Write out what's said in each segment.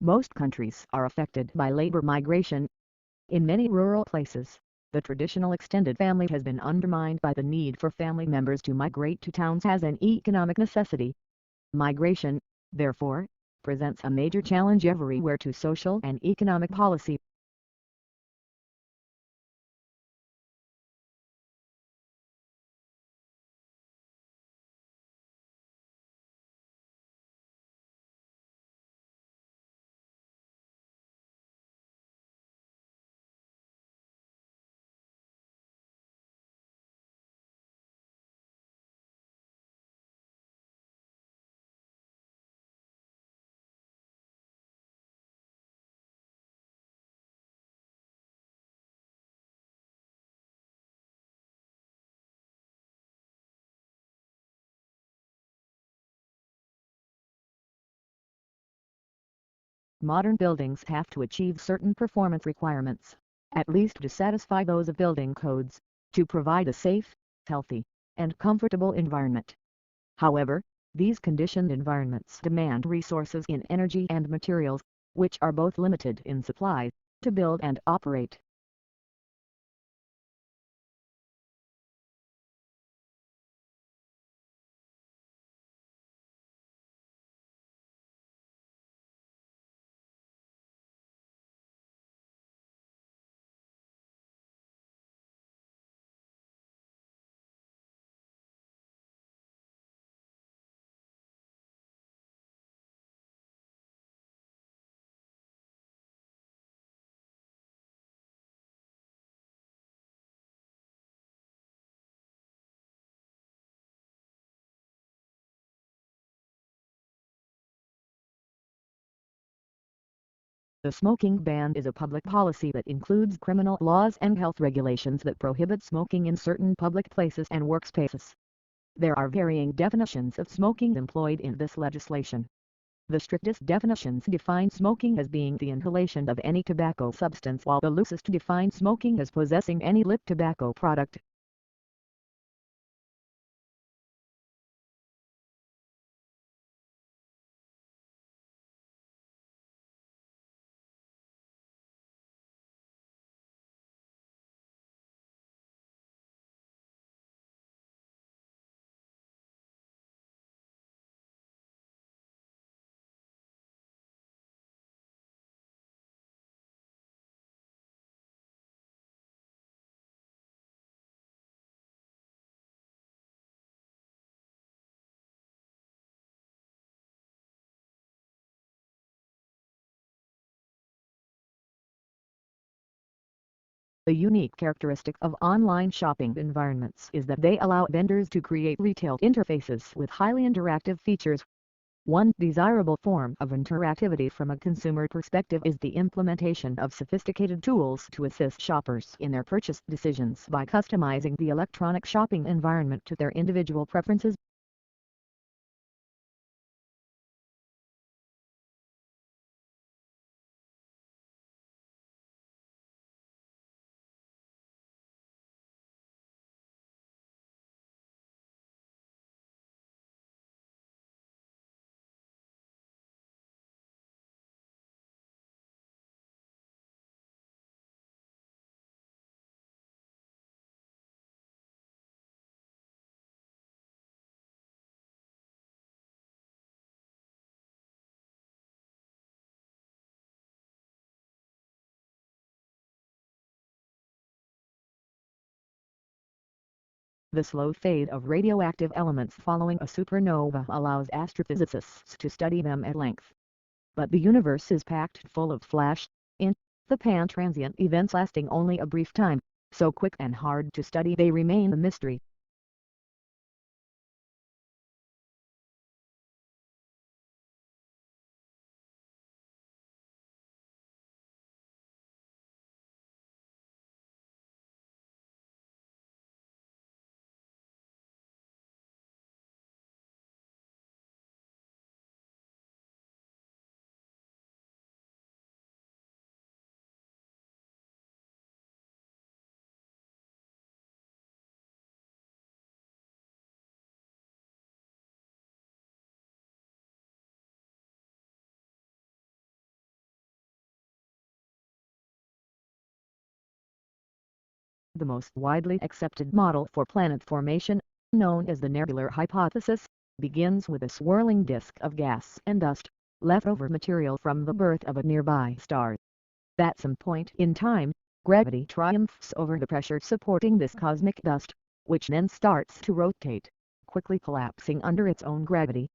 Most countries are affected by labor migration. In many rural places, the traditional extended family has been undermined by the need for family members to migrate to towns as an economic necessity. Migration, therefore, presents a major challenge everywhere to social and economic policy. Modern buildings have to achieve certain performance requirements, at least to satisfy those of building codes, to provide a safe, healthy, and comfortable environment. However, these conditioned environments demand resources in energy and materials, which are both limited in supply, to build and operate. The smoking ban is a public policy that includes criminal laws and health regulations that prohibit smoking in certain public places and workspaces. There are varying definitions of smoking employed in this legislation. The strictest definitions define smoking as being the inhalation of any tobacco substance, while the loosest define smoking as possessing any lit tobacco product. The unique characteristic of online shopping environments is that they allow vendors to create retail interfaces with highly interactive features. One desirable form of interactivity from a consumer perspective is the implementation of sophisticated tools to assist shoppers in their purchase decisions by customizing the electronic shopping environment to their individual preferences. The slow fade of radioactive elements following a supernova allows astrophysicists to study them at length. But the universe is packed full of flash-in-the-pan transient events lasting only a brief time, so quick and hard to study they remain a mystery. The most widely accepted model for planet formation, known as the nebular hypothesis, begins with a swirling disk of gas and dust, leftover material from the birth of a nearby star. At some point in time, gravity triumphs over the pressure supporting this cosmic dust, which then starts to rotate, quickly collapsing under its own gravity.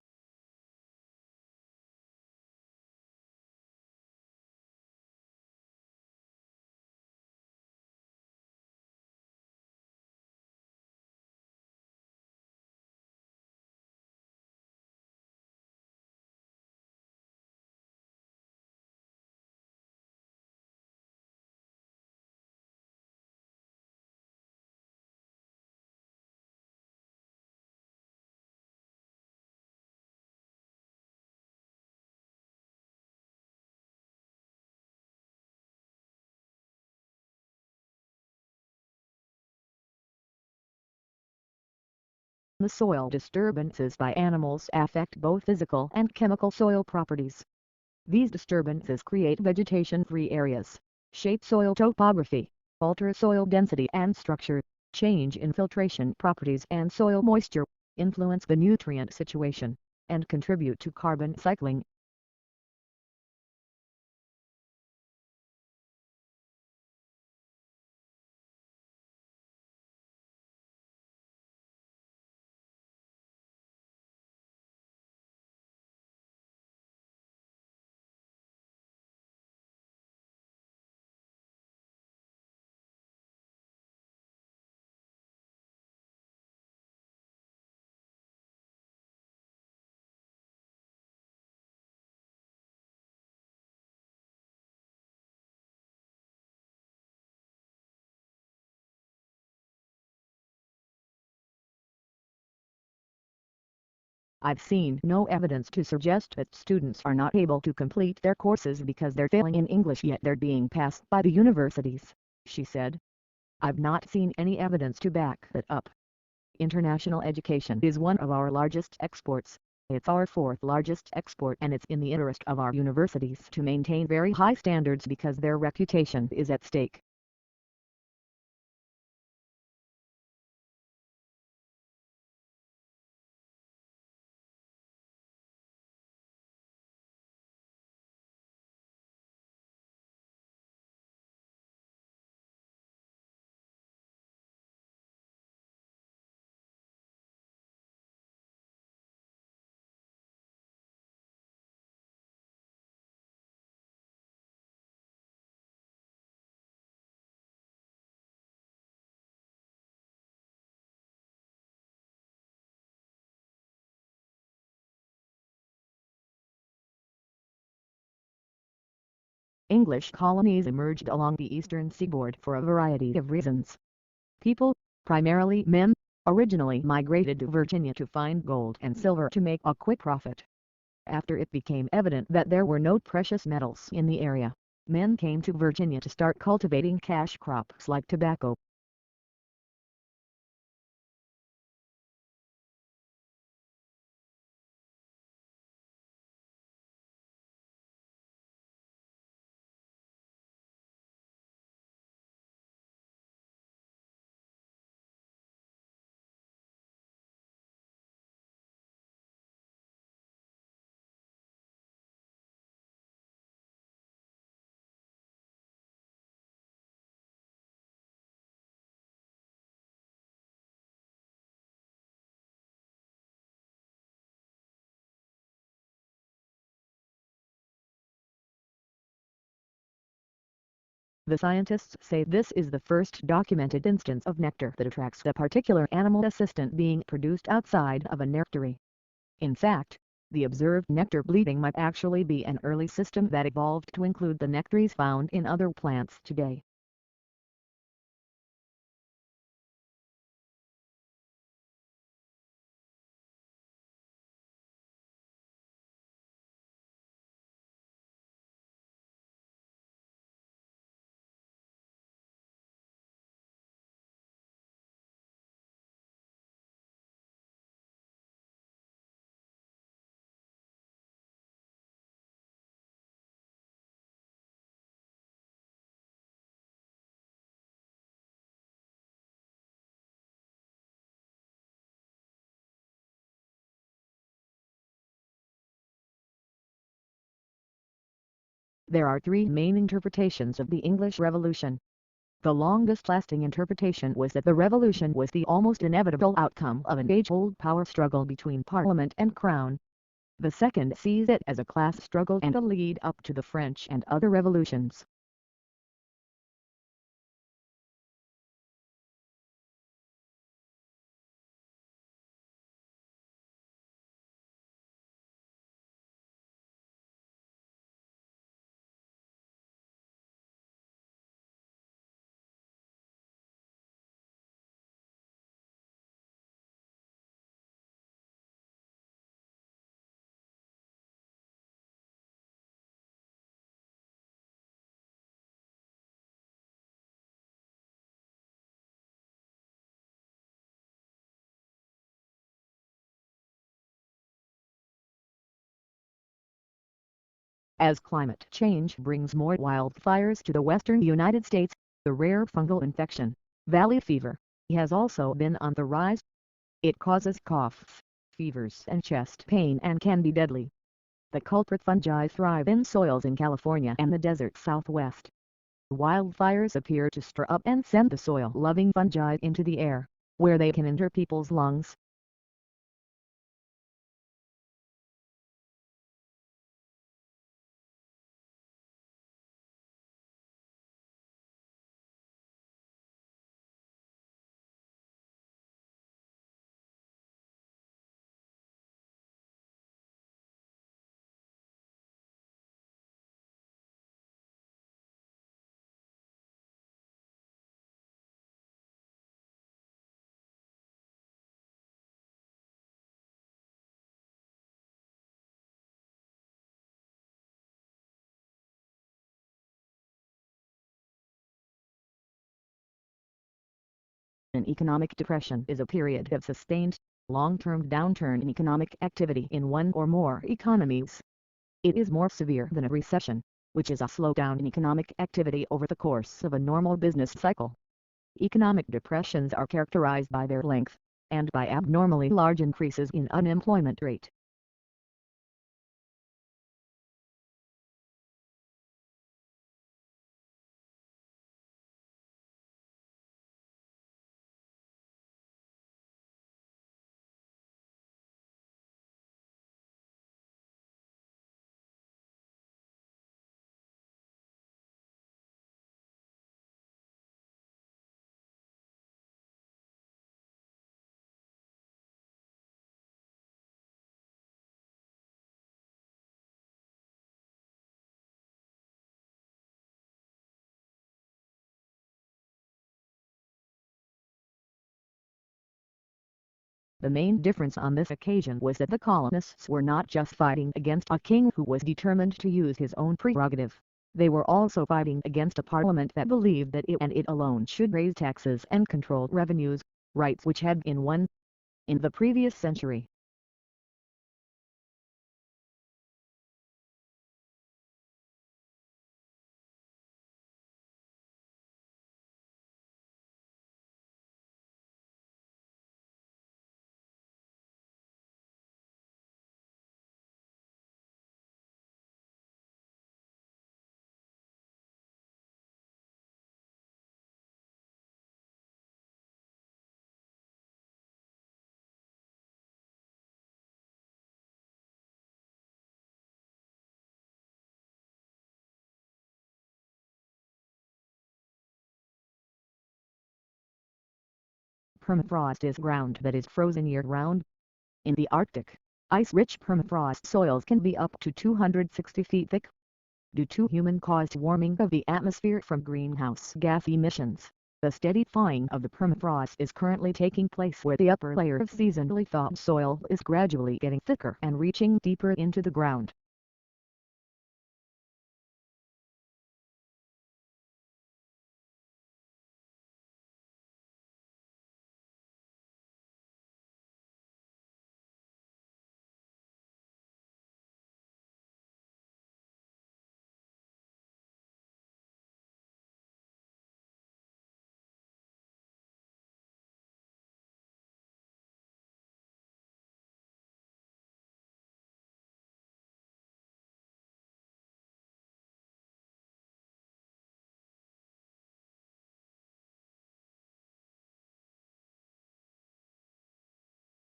The soil disturbances by animals affect both physical and chemical soil properties. These disturbances create vegetation-free areas, shape soil topography, alter soil density and structure, change infiltration properties and soil moisture, influence the nutrient situation, and contribute to carbon cycling. I've seen no evidence to suggest that students are not able to complete their courses because they're failing in English yet they're being passed by the universities, she said. I've not seen any evidence to back that up. International education is one of our largest exports. It's our fourth largest export and it's in the interest of our universities to maintain very high standards because their reputation is at stake. English colonies emerged along the eastern seaboard for a variety of reasons. People, primarily men, originally migrated to Virginia to find gold and silver to make a quick profit. After it became evident that there were no precious metals in the area, men came to Virginia to start cultivating cash crops like tobacco. The scientists say this is the first documented instance of nectar that attracts a particular animal assistant being produced outside of a nectary. In fact, the observed nectar bleeding might actually be an early system that evolved to include the nectaries found in other plants today. There are three main interpretations of the English Revolution. The longest-lasting interpretation was that the revolution was the almost inevitable outcome of an age-old power struggle between Parliament and Crown. The second sees it as a class struggle and a lead up to the French and other revolutions. As climate change brings more wildfires to the western United States, the rare fungal infection, valley fever, has also been on the rise. It causes coughs, fevers and chest pain and can be deadly. The culprit fungi thrive in soils in California and the desert Southwest. Wildfires appear to stir up and send the soil-loving fungi into the air, where they can enter people's lungs. An economic depression is a period of sustained, long-term downturn in economic activity in one or more economies. It is more severe than a recession, which is a slowdown in economic activity over the course of a normal business cycle. Economic depressions are characterized by their length, and by abnormally large increases in unemployment rate. The main difference on this occasion was that the colonists were not just fighting against a king who was determined to use his own prerogative. They were also fighting against a parliament that believed that it and it alone should raise taxes and control revenues, rights which had been won in the previous century. Permafrost is ground that is frozen year-round. In the Arctic, ice-rich permafrost soils can be up to 260 feet thick. Due to human-caused warming of the atmosphere from greenhouse gas emissions, the steady thawing of the permafrost is currently taking place where the upper layer of seasonally thawed soil is gradually getting thicker and reaching deeper into the ground.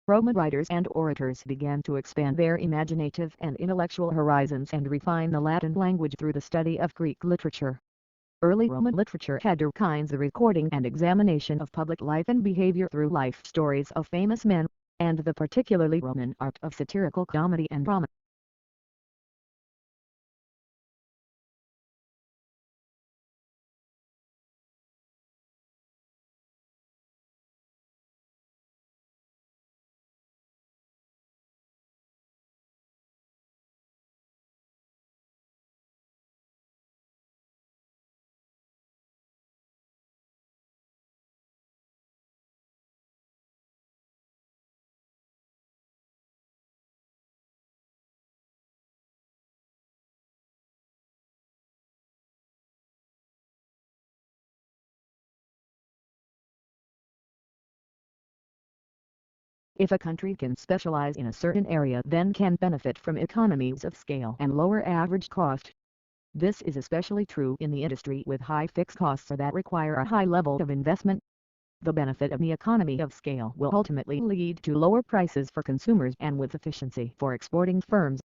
Roman writers and orators began to expand their imaginative and intellectual horizons and refine the Latin language through the study of Greek literature. Early Roman literature had two kinds: the recording and examination of public life and behavior through life stories of famous men, and the particularly Roman art of satirical comedy and drama. If a country can specialize in a certain area, then can benefit from economies of scale and lower average cost. This is especially true in the industry with high fixed costs that require a high level of investment. The benefit of the economy of scale will ultimately lead to lower prices for consumers and with efficiency for exporting firms.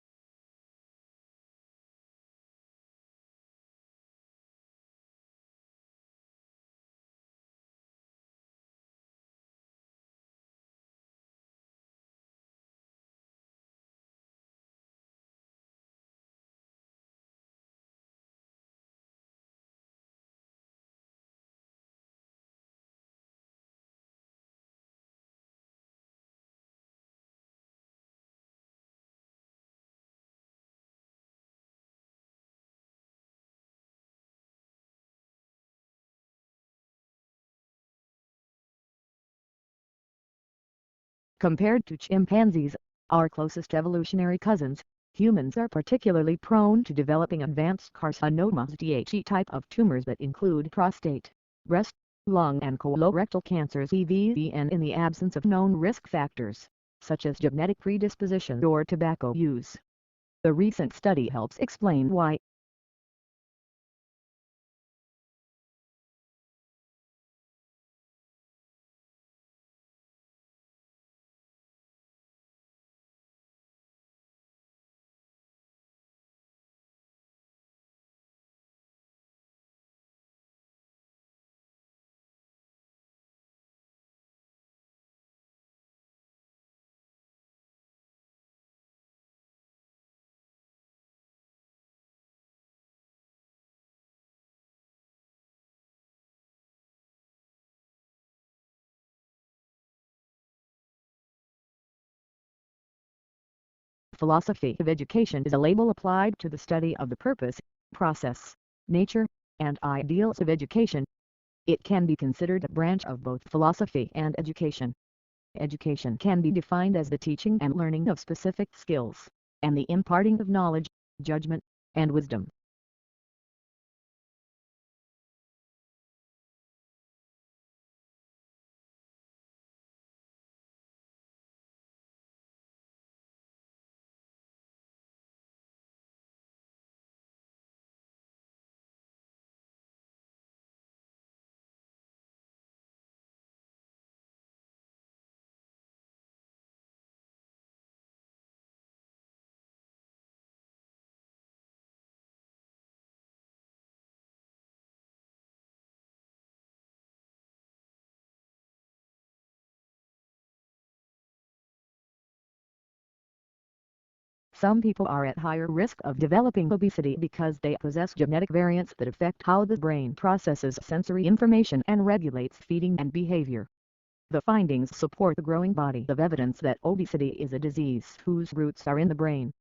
Compared to chimpanzees, our closest evolutionary cousins, humans are particularly prone to developing advanced carcinomas (DHE) type of tumors that include prostate, breast, lung and colorectal cancers (even in the absence of known risk factors, such as genetic predisposition or tobacco use. The recent study helps explain why. Philosophy of education is a label applied to the study of the purpose, process, nature, and ideals of education. It can be considered a branch of both philosophy and education. Education can be defined as the teaching and learning of specific skills, and the imparting of knowledge, judgment, and wisdom. Some people are at higher risk of developing obesity because they possess genetic variants that affect how the brain processes sensory information and regulates feeding and behavior. The findings support the growing body of evidence that obesity is a disease whose roots are in the brain.